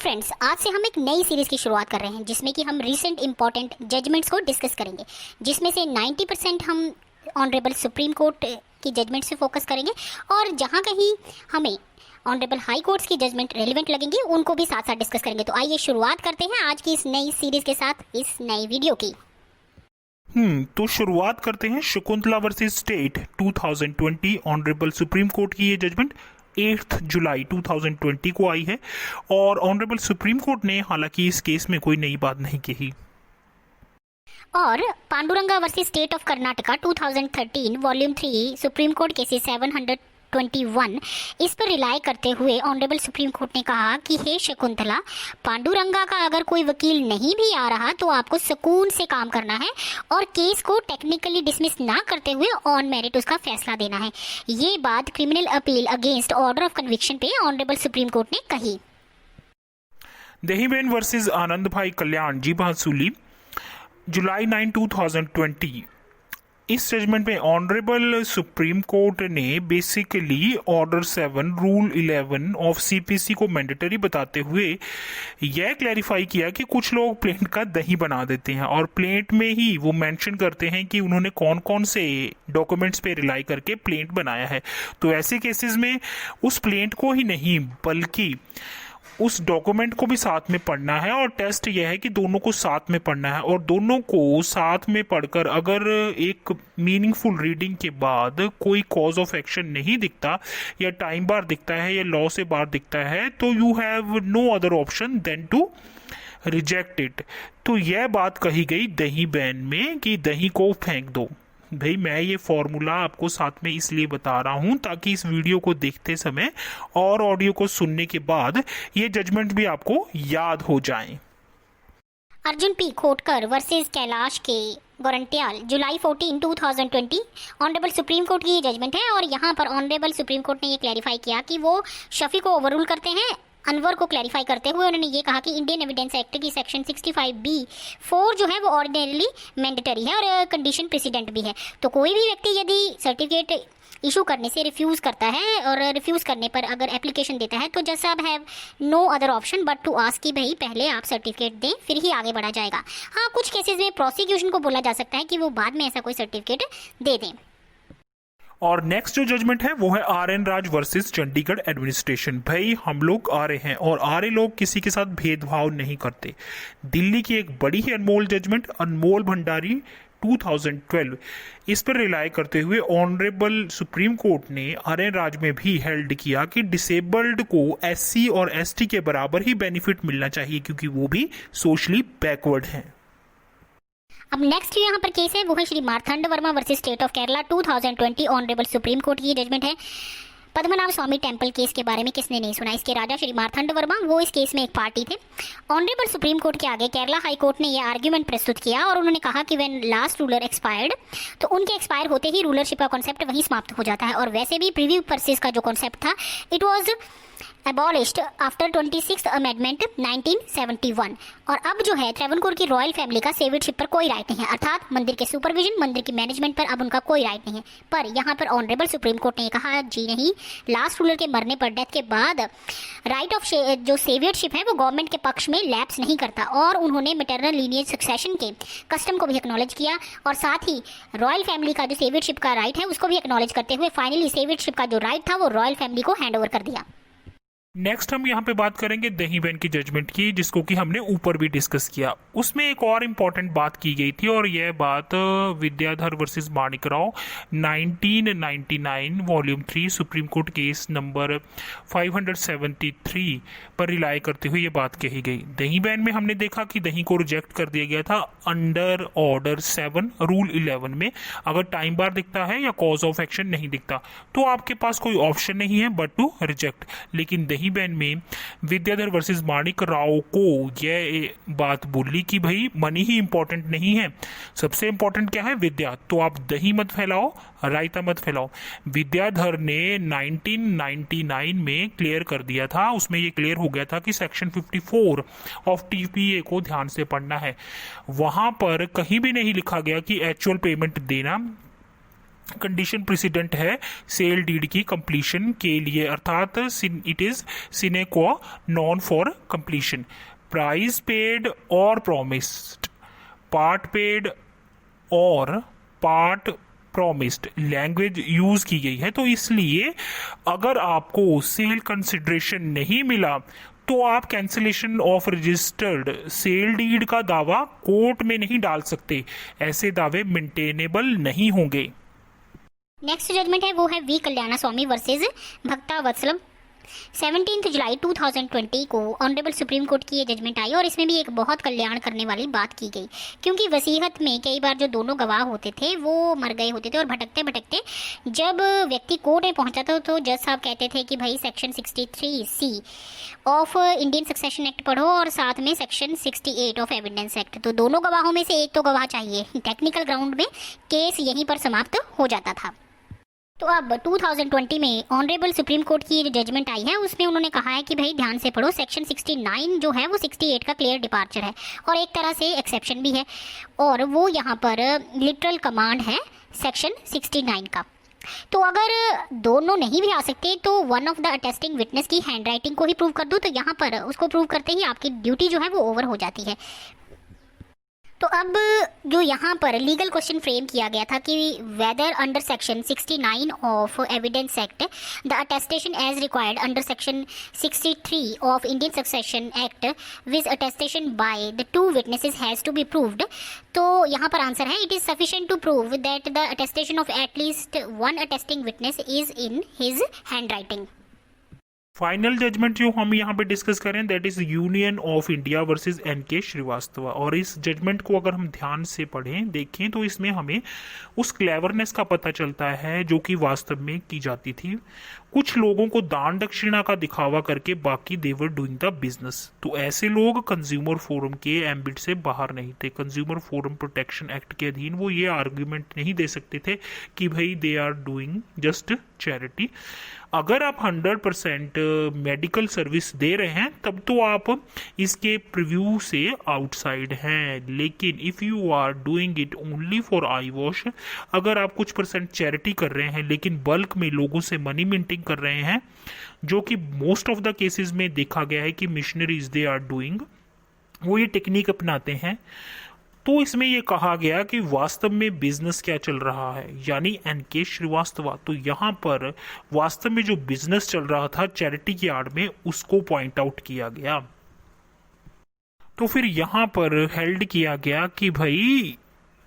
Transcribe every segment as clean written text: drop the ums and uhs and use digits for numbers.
Friends, आज से हम एक नई सीरीज की शुरुआत कर रहे हैं जिसमें कि हम रीसेंट इंपॉर्टेंट जजमेंट्स को डिस्कस करेंगे, जिसमें से 90% हम ऑनरेबल सुप्रीम कोर्ट की जजमेंट से फोकस करेंगे और जहां कहीं हमें ऑनरेबल हाई कोर्ट्स की जजमेंट रेलिवेंट लगेंगी उनको भी साथ साथ डिस्कस करेंगे। तो आइए शुरुआत करते हैं आज की इस नई सीरीज के साथ, इस नई वीडियो की। तो शुरुआत करते हैं Shakuntala versus state 2020 honourable supreme court की ये जजमेंट 8 जुलाई 2020 को आई है और ऑनरेबल सुप्रीम कोर्ट ने हालांकि इस केस में कोई नई बात नहीं कही। और Panduranga versus state of Karnataka 2013 volume 3 supreme court cases 721 इस पर रिलाय करते हुए ऑनरेबल सुप्रीम कोर्ट ने कहा कि हे शकुंतला, पांडुरंगा का अगर कोई वकील नहीं भी आ रहा तो आपको सुकून से काम करना है और केस को टेक्निकली डिसमिस ना करते हुए ऑन मेरिट उसका फैसला देना है। ये बात criminal appeal against order of conviction पे ऑनरेबल सुप्रीम कोर्ट ने कही। दहीबेन वर्सेस आनंद भाई कल्याण जी बांसुली जुलाई 9 2020 इस जजमेंट में ऑनरेबल सुप्रीम कोर्ट ने basically order 7 rule 11 of CPC को मैंडेटरी बताते हुए यह क्लैरिफाई किया कि कुछ लोग प्लेट का दही बना देते हैं और प्लेट में ही वो मेंशन करते हैं कि उन्होंने कौन कौन से डॉक्यूमेंट्स पे रिलाई करके प्लेट बनाया है। तो ऐसे केसेस में उस प्लेट को ही नहीं बल्कि उस डॉक्यूमेंट को भी साथ में पढ़ना है और टेस्ट यह है कि दोनों को साथ में पढ़ना है और दोनों को साथ में पढ़कर अगर एक मीनिंगफुल रीडिंग के बाद कोई कॉज ऑफ एक्शन नहीं दिखता या टाइम बार दिखता है या लॉ से बार दिखता है तो you have no other option then to reject it. तो यह बात कही गई दही बैन में कि दही को फेंक दो। भाई मैं ये फॉर्मूला आपको साथ में इसलिए बता रहा हूं ताकि इस वीडियो को देखते समय और ऑडियो को सुनने के बाद ये जजमेंट भी आपको याद हो जाए। अर्जुन पी खोटकर वर्सेस कैलाश के गोरंट्याल जुलाई 14 2020 ऑनरेबल सुप्रीम कोर्ट की ये जजमेंट है और यहाँ पर ऑनरेबल सुप्रीम कोर्ट ने ये क्लैरिफाई किया कि वो शफी को ओवररूल करते हैं। अनवर को क्लैरिफाई करते हुए उन्होंने ये कहा कि इंडियन एविडेंस एक्ट की सेक्शन 65B(4) जो है वो ऑर्डिनरीली मैंडेटरी है और कंडीशन प्रेसिडेंट भी है। तो कोई भी व्यक्ति यदि सर्टिफिकेट इशू करने से रिफ्यूज़ करता है और रिफ्यूज़ करने पर अगर एप्लीकेशन देता है तो जस्ट आप have no other option but to ask कि भाई पहले आप सर्टिफिकेट दें फिर ही आगे बढ़ा जाएगा। हाँ, कुछ केसेस में प्रोसिक्यूशन को बोला जा सकता है कि वो बाद में ऐसा कोई सर्टिफिकेट दे दें। और नेक्स्ट जो जजमेंट है वो है RN राज वर्सेस चंडीगढ़ एडमिनिस्ट्रेशन। भाई हम लोग आर्य हैं और आर्य लोग किसी के साथ भेदभाव नहीं करते। दिल्ली की एक बड़ी ही अनमोल जजमेंट अनमोल भंडारी 2012 इस पर रिलाय करते हुए ऑनरेबल सुप्रीम कोर्ट ने RN राज में भी हेल्ड किया कि डिसेबल्ड को SC और ST के बराबर ही बेनिफिट मिलना चाहिए क्योंकि वो भी सोशली बैकवर्ड हैं। अब नेक्स्ट यहाँ पर केस है वो है Shri Martand Verma versus state of Kerala 2020 honourable supreme court की जजमेंट है। पद्मनाभ स्वामी टेम्पल केस के बारे में किसने नहीं सुना। इसके राजा श्री मार्तंड वर्मा वो इस केस में एक पार्टी थे। ऑनरेबल सुप्रीम कोर्ट के आगे केरला हाई कोर्ट ने ये आर्ग्यूमेंट प्रस्तुत किया और उन्होंने कहा कि व्हेन लास्ट रूलर एक्सपायर्ड तो उनके एक्सपायर होते ही रूलरशिप का कॉन्सेप्ट वहीं समाप्त हो जाता है और वैसे भी प्रीव्यू परसेस का जो कॉन्सेप्ट था it was abolished after 26th amendment 1971 और अब जो है त्रावणकोर की रॉयल फैमिली का सेवियरशिप पर कोई राइट नहीं है, अर्थात मंदिर के सुपरविजन मंदिर की मैनेजमेंट पर अब उनका कोई राइट नहीं है। पर यहाँ पर ऑनरेबल सुप्रीम कोर्ट ने कहा जी नहीं, लास्ट रूलर के मरने पर डेथ के बाद राइट ऑफ जो सेवियरशिप है वो गवर्नमेंट के पक्ष में लैप्स नहीं करता और उन्होंने मैटरनल लीनियज सक्सेशन के कस्टम को भी एक्नॉलेज किया और साथ ही रॉयल फैमिली का जो सेवियरशिप का राइट है उसको भी एक्नॉलेज करते हुए फाइनली सेवियरशिप का जो राइट था वो रॉयल फैमिली को हैंड ओवर कर दिया। नेक्स्ट हम यहाँ पे बात करेंगे दहीबेन की जजमेंट की जिसको कि हमने ऊपर भी डिस्कस किया। उसमें एक और इम्पॉर्टेंट बात की गई थी और यह बात Vidyadhar versus Manikrao 1999 volume 3 supreme court case number 573 पर रिलाय करते हुए ये बात कही गई। दहीबेन में हमने देखा कि दही को रिजेक्ट कर दिया गया था अंडर ऑर्डर 7 रूल 11 में अगर टाइम बार दिखता है या कॉज ऑफ एक्शन नहीं दिखता तो आपके पास कोई ऑप्शन नहीं है बट टू रिजेक्ट। लेकिन दहीबेन में विद्याधर वर्सेस माणिक राव को यह बात बोली कि भाई मनी ही इंपॉर्टेंट नहीं है, सबसे इंपॉर्टेंट क्या है विद्या। तो आप दही मत फैलाओ रायता मत फैलाओ। विद्याधर ने 1999 में क्लियर कर दिया था, उसमें ये क्लियर हो गया था कि सेक्शन 54 ऑफ TPA को ध्यान से पढ़ना है। वहां पर कहीं भी नहीं लिखा गया कि एक्चुअल पेमेंट देना कंडीशन प्रेसिडेंट है सेल डीड की कंप्लीशन के लिए, अर्थात इट इज सिने क्वा non for completion. Price paid और प्रॉमिस्ड, पार्ट पेड और पार्ट प्रॉमिस्ड लैंग्वेज यूज की गई है। तो इसलिए अगर आपको सेल कंसिडरेशन नहीं मिला तो आप cancellation of registered sale deed का दावा कोर्ट में नहीं डाल सकते, ऐसे दावे मेंटेनेबल नहीं होंगे। नेक्स्ट जजमेंट है वो है वी कल्याणा स्वामी वर्सेस भक्ता वत्सलम। 17 जुलाई 2020 को ऑनरेबल सुप्रीम कोर्ट की ये जजमेंट आई और इसमें भी एक बहुत कल्याण करने वाली बात की गई, क्योंकि वसीयत में कई बार जो दोनों गवाह होते थे वो मर गए होते थे और भटकते भटकते जब व्यक्ति कोर्ट में पहुंचा था तो जज साहब कहते थे कि भाई section 63C of Indian succession act पढ़ो और साथ में सेक्शन 68 ऑफ एविडेंस एक्ट। तो दोनों गवाहों में से एक तो गवाह चाहिए। टेक्निकल ग्राउंड में केस यहीं पर समाप्त हो जाता था। तो अब 2020 में ऑनरेबल सुप्रीम कोर्ट की जो जजमेंट आई है उसमें उन्होंने कहा है कि भाई ध्यान से पढ़ो, सेक्शन 69 जो है वो 68 का क्लियर डिपार्चर है और एक तरह से एक्सेप्शन भी है, और वो यहाँ पर लिटरल कमांड है सेक्शन 69 का। तो अगर दोनों नहीं भी आ सकते तो one of the attesting witness की हैंड राइटिंग को ही प्रूव कर दो, तो यहाँ पर उसको प्रूव करते ही आपकी ड्यूटी जो है वो ओवर हो जाती है। तो अब जो यहाँ पर लीगल क्वेश्चन फ्रेम किया गया था कि whether under section 69 of evidence act the attestation as required under section 63 of Indian succession act with attestation by the two witnesses has to be proved. तो यहाँ पर आंसर है it is sufficient to prove that the attestation of at least one attesting witness is in his hand writing. Final judgement जो हम यहाँ पे discuss करें that is union of India versus NK Srivastava. और इस जजमेंट को अगर हम ध्यान से पढ़ें देखें तो इसमें हमें उस क्लेवरनेस का पता चलता है जो कि वास्तव में की जाती थी। कुछ लोगों को दान दक्षिणा का दिखावा करके बाकी देवर डूइंग द बिजनेस। तो ऐसे लोग कंज्यूमर फोरम के एम्बिट से बाहर नहीं थे। कंज्यूमर फोरम प्रोटेक्शन एक्ट के अधीन वो ये आर्ग्यूमेंट नहीं दे सकते थे कि भाई they are doing just charity. अगर आप 100% मेडिकल सर्विस दे रहे हैं तब तो आप इसके प्रिव्यू से आउटसाइड हैं, लेकिन if you are doing it only for eye wash, अगर आप कुछ परसेंट चैरिटी कर रहे हैं लेकिन बल्क में लोगों से मनी मिंटिंग कर रहे हैं, जो कि मोस्ट ऑफ द केसेस में देखा गया है कि मिशनरीज दे आर डूइंग, वो ये टेक्निक अपनाते हैं। तो इसमें यह कहा गया कि वास्तव में बिजनेस क्या चल रहा है, यानी एनके श्रीवास्तव। तो यहाँ पर वास्तव में जो बिजनेस चल रहा था चैरिटी की आड़ में उसको पॉइंट आउट किया गया। तो फिर यहाँ पर हेल्ड किया गया कि भाई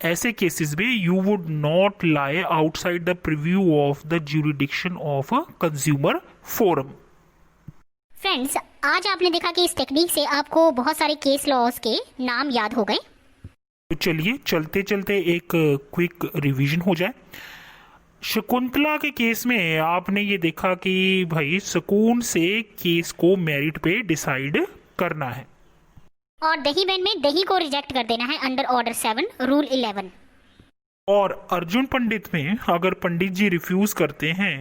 ऐसे केसेस में you would not lie outside the preview of the jurisdiction of consumer forum. Friends, आज आपने देखा कि इस टेक्निक से आपको बहुत सारे केस लॉज के नाम याद हो गए। तो चलिए चलते चलते एक क्विक रिवीजन हो जाए। शकुंतला के केस में आपने ये देखा कि भाई सुकून से केस को मेरिट पे डिसाइड करना है, और दही बहन में दही को रिजेक्ट कर देना है अंडर ऑर्डर 7 रूल 11। और अर्जुन पंडित में अगर पंडित जी रिफ्यूज करते हैं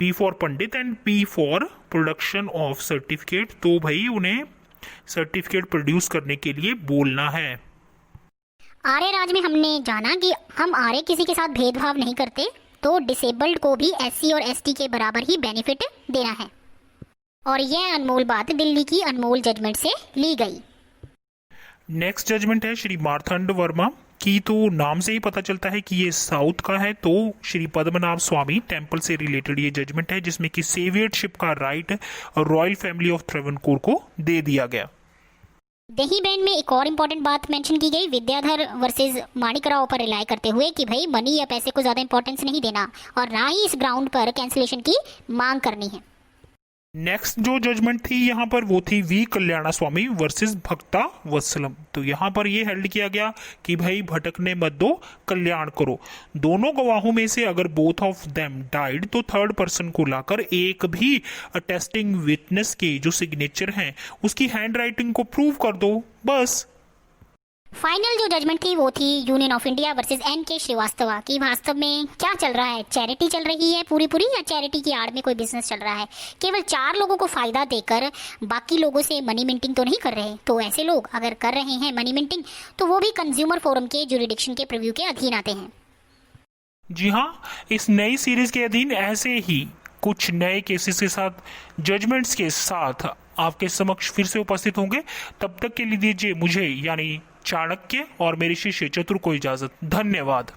P for Pandit and P for production of certificate, तो भाई उन्हें सर्टिफिकेट प्रोड्यूस करने के लिए बोलना है। आर्य राज में हमने जाना कि हम आर्य किसी के साथ भेदभाव नहीं करते, तो डिसेबल्ड को भी SC और ST के बराबर ही बेनिफिट देना है, और यह अनमोल बात दिल्ली की अनमोल जजमेंट से ली गई। नेक्स्ट जजमेंट है श्री मार्थंड वर्मा की। तो नाम से ही पता चलता है कि ये साउथ का है, तो श्री पद्मनाभ स्वामी टेम्पल से रिलेटेड ये जजमेंट है, जिसमें कि सेवियरशिप का right royal family of Travancore को दे दिया गया। दही बहन में एक और इम्पोर्टेंट बात मेंशन की गई विद्याधर वर्सेस माणिकराव पर रिलाई करते हुए कि भाई मनी या पैसे को ज़्यादा इंपॉर्टेंस नहीं देना और ना ही इस ग्राउंड पर कैंसिलेशन की मांग करनी है। नेक्स्ट जो जजमेंट थी यहाँ पर वो थी वी कल्याणा स्वामी वर्सेस भक्ता वत्सलम। तो यहाँ पर ये हेल्ड किया गया कि भाई भटकने मत दो, कल्याण करो। दोनों गवाहों में से अगर बोथ ऑफ देम डाइड तो थर्ड पर्सन को लाकर एक भी अटेस्टिंग विटनेस के जो सिग्नेचर हैं उसकी हैंड राइटिंग को प्रूव कर दो, बस। फाइनल जो जजमेंट थी वो थी union of India versus NK Srivastava की। वास्तव में क्या चल रहा है, चैरिटी चल रही है पूरी पूरी, या चैरिटी की आड़ में कोई बिजनेस चल रहा है? केवल 4 लोगों को फायदा देकर बाकी लोगों से मनी मिंटिंग तो नहीं कर रहे। तो ऐसे लोग अगर कर रहे हैं मनी मिंटिंग तो वो भी कंज्यूमर फोरम के ज्यूरिडिक्शन के प्रीव्यू के अधीन आते हैं। जी हाँ, इस नई सीरीज के अधीन ऐसे ही कुछ नए केसेस के साथ, जजमेंट्स के साथ आपके समक्ष फिर से उपस्थित होंगे। तब तक के लिए दीजिए मुझे यानी चाणक्य और मेरे शिष्य चतुर को इजाजत। धन्यवाद।